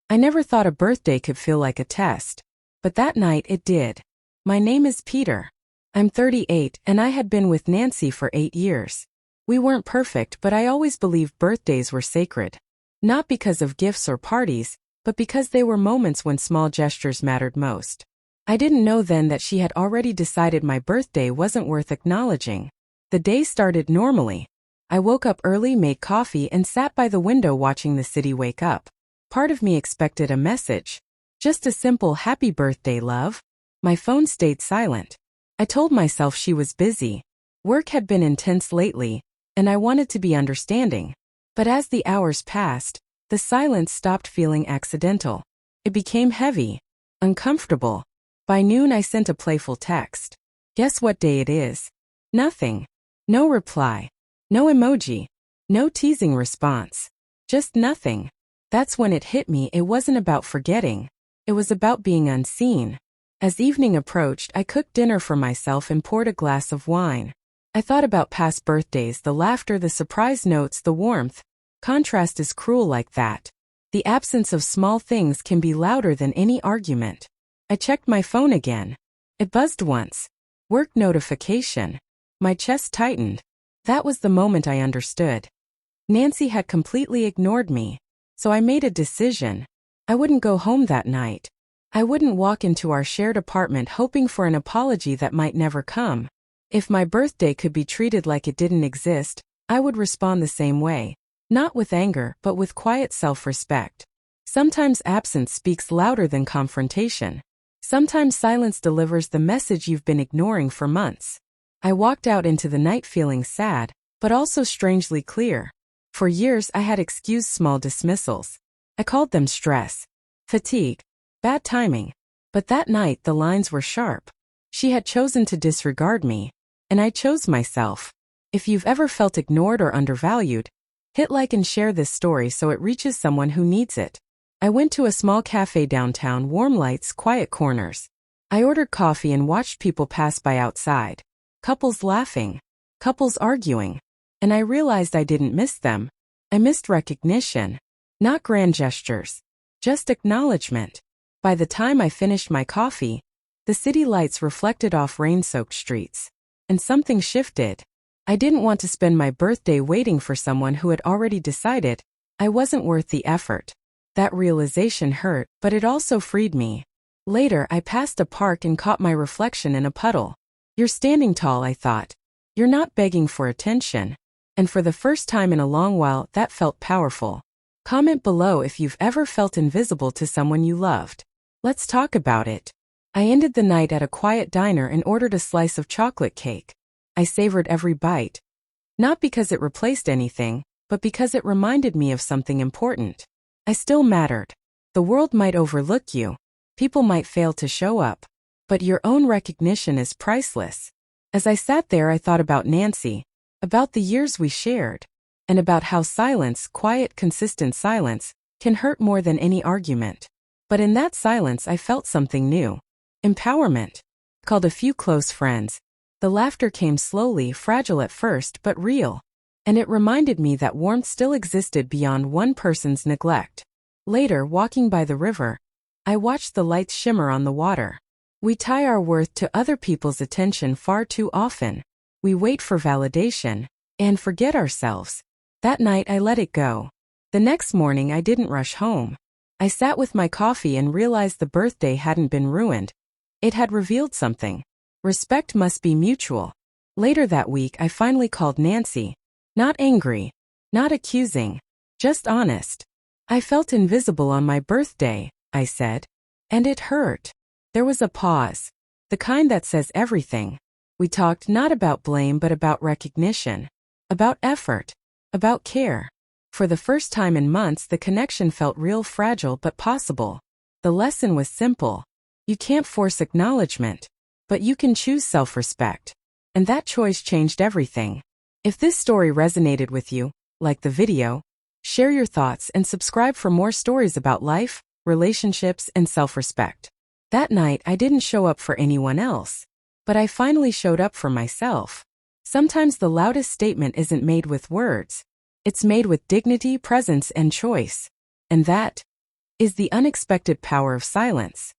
I never thought a birthday could feel like a test. But that night it did. My name is Peter. I'm 38 and I had been with Nancy for 8 years. We weren't perfect, but I always believed birthdays were sacred. Not because of gifts or parties, but because they were moments when small gestures mattered most. I didn't know then that she had already decided my birthday wasn't worth acknowledging. The day started normally. I woke up early, made coffee, and sat by the window watching the city wake up. Part of me expected a message. Just a simple happy birthday, love. My phone stayed silent. I told myself she was busy. Work had been intense lately, and I wanted to be understanding. But as the hours passed, the silence stopped feeling accidental. It became heavy, uncomfortable. By noon I sent a playful text. Guess what day it is? Nothing. No reply. No emoji. No teasing response. Just nothing. That's when it hit me, it wasn't about forgetting. It was about being unseen. As evening approached, I cooked dinner for myself and poured a glass of wine. I thought about past birthdays, the laughter, the surprise notes, the warmth. Contrast is cruel like that. The absence of small things can be louder than any argument. I checked my phone again. It buzzed once. Work notification. My chest tightened. That was the moment I understood. Nancy had completely ignored me. So I made a decision. I wouldn't go home that night. I wouldn't walk into our shared apartment hoping for an apology that might never come. If my birthday could be treated like it didn't exist, I would respond the same way. Not with anger, but with quiet self-respect. Sometimes absence speaks louder than confrontation. Sometimes silence delivers the message you've been ignoring for months. I walked out into the night feeling sad, but also strangely clear. For years I had excused small dismissals. I called them stress, fatigue, bad timing. But that night the lines were sharp. She had chosen to disregard me, and I chose myself. If you've ever felt ignored or undervalued, hit like and share this story so it reaches someone who needs it. I went to a small cafe downtown, warm lights, quiet corners. I ordered coffee and watched people pass by outside. Couples laughing, couples arguing. And I realized I didn't miss them. I missed recognition. Not grand gestures. Just acknowledgement. By the time I finished my coffee, the city lights reflected off rain-soaked streets. And something shifted. I didn't want to spend my birthday waiting for someone who had already decided I wasn't worth the effort. That realization hurt, but it also freed me. Later, I passed a park and caught my reflection in a puddle. You're standing tall, I thought. You're not begging for attention. And for the first time in a long while, that felt powerful. Comment below if you've ever felt invisible to someone you loved. Let's talk about it. I ended the night at a quiet diner and ordered a slice of chocolate cake. I savored every bite. Not because it replaced anything, but because it reminded me of something important. I still mattered. The world might overlook you. People might fail to show up. But your own recognition is priceless. As I sat there, I thought about Nancy, about the years we shared, and about how silence, quiet, consistent silence, can hurt more than any argument. But in that silence, I felt something new. Empowerment. Called a few close friends. The laughter came slowly, fragile at first, but real. And it reminded me that warmth still existed beyond one person's neglect. Later, walking by the river, I watched the lights shimmer on the water. We tie our worth to other people's attention far too often. We wait for validation and forget ourselves. That night I let it go. The next morning I didn't rush home. I sat with my coffee and realized the birthday hadn't been ruined. It had revealed something. Respect must be mutual. Later that week I finally called Nancy. Not angry, not accusing, just honest. I felt invisible on my birthday, I said. And it hurt. There was a pause. The kind that says everything. We talked not about blame but about recognition. About effort. About care. For the first time in months the connection felt real, fragile but possible. The lesson was simple. You can't force acknowledgement. But you can choose self-respect. And that choice changed everything. If this story resonated with you, like the video, share your thoughts and subscribe for more stories about life, relationships, and self-respect. That night I didn't show up for anyone else. But I finally showed up for myself. Sometimes the loudest statement isn't made with words. It's made with dignity, presence, and choice. And that is the unexpected power of silence.